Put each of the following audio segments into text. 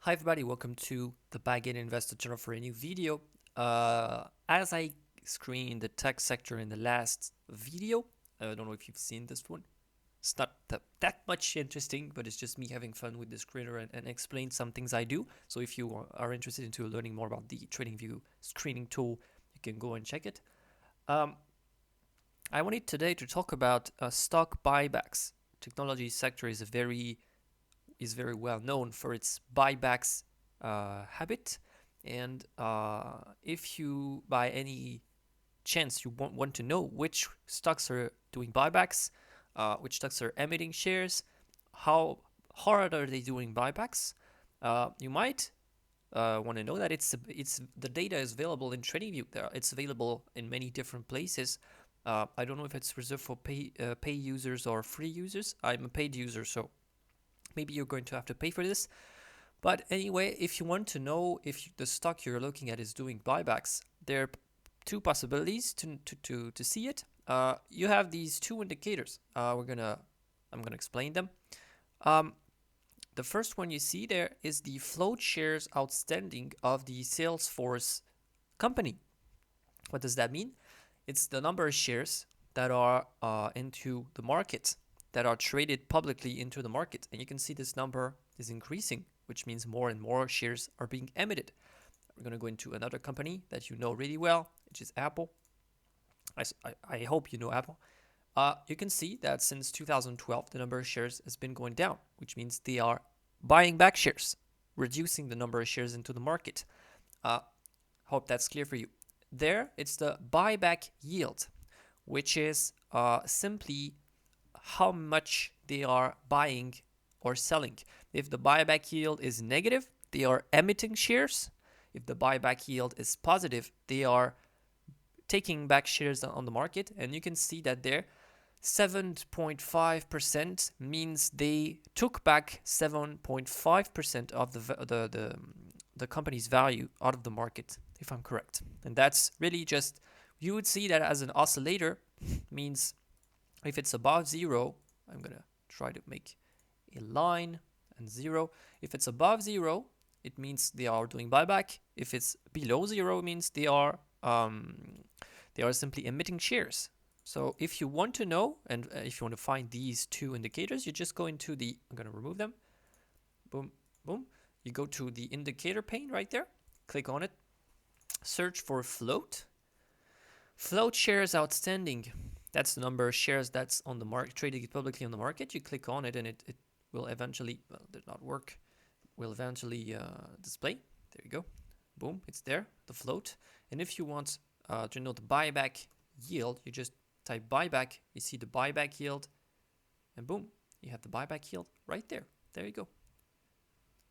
Hi everybody, welcome to the Buy Get Investor channel for a new video. As I screened the tech sector in the last video, I don't know if you've seen this one. It's not that much interesting, but it's just me having fun with the screener and explain some things I do. So if you are interested into learning more about the TradingView screening tool, you can go and check it. I wanted today to talk about stock buybacks. Technology sector is very well known for its buybacks habit, and if you by any chance you want to know which stocks are doing buybacks, which stocks are emitting shares, how hard are they doing buybacks, you might want to know that it's the data is available in TradingView. It's available in many different places. I don't know if it's reserved for pay users or free users. I'm a paid user, so maybe you're going to have to pay for this. But anyway, if you want to know if the stock you're looking at is doing buybacks, there are two possibilities to see it. You have these two indicators. I'm gonna explain them. The first one you see there is the float shares outstanding of the Salesforce company. What does that mean? It's the number of shares that are into the market, that are traded publicly into the market. And you can see this number is increasing, which means more and more shares are being emitted. We're going to go into another company that you know really well, which is Apple. I hope you know Apple. You can see that since 2012, the number of shares has been going down, which means they are buying back shares, reducing the number of shares into the market. Hope that's clear for you. There, it's the buyback yield, which is simply how much they are buying or selling. If the buyback yield is negative, they are emitting shares. If the buyback yield is positive, they are taking back shares on the market. And you can see that there, 7.5% means they took back 7.5% of the company's value out of the market, if I'm correct. And that's really just, you would see that as an oscillator, means if it's above zero, I'm going to try to make a line and zero. If it's above zero, it means they are doing buyback. If it's below zero, it means they are simply emitting shares. So if you want to know, and if you want to find these two indicators, you just go into the, I'm going to remove them. Boom, boom. You go to the indicator pane right there. Click on it. Search for float. Float shares outstanding. That's the number of shares that's on the market, traded publicly on the market. You click on it and it will eventually, well, it did not work, will eventually display. There you go. Boom, it's there, the float. And if you want to know the buyback yield, you just type buyback, you see the buyback yield, and boom, you have the buyback yield right there. There you go.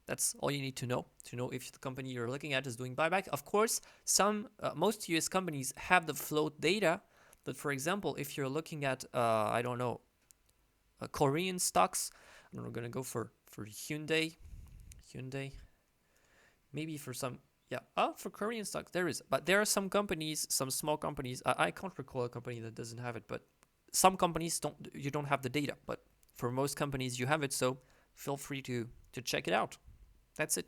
That's all you need to know if the company you're looking at is doing buyback. Of course, most US companies have the float data. But for example, if you're looking at, I don't know, Korean stocks, I'm going to go for Hyundai, maybe for some, yeah, for Korean stocks there is. But there are some companies, some small companies, I can't recall a company that doesn't have it, but some companies you don't have the data. But for most companies you have it, so feel free to check it out. That's it.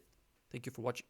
Thank you for watching.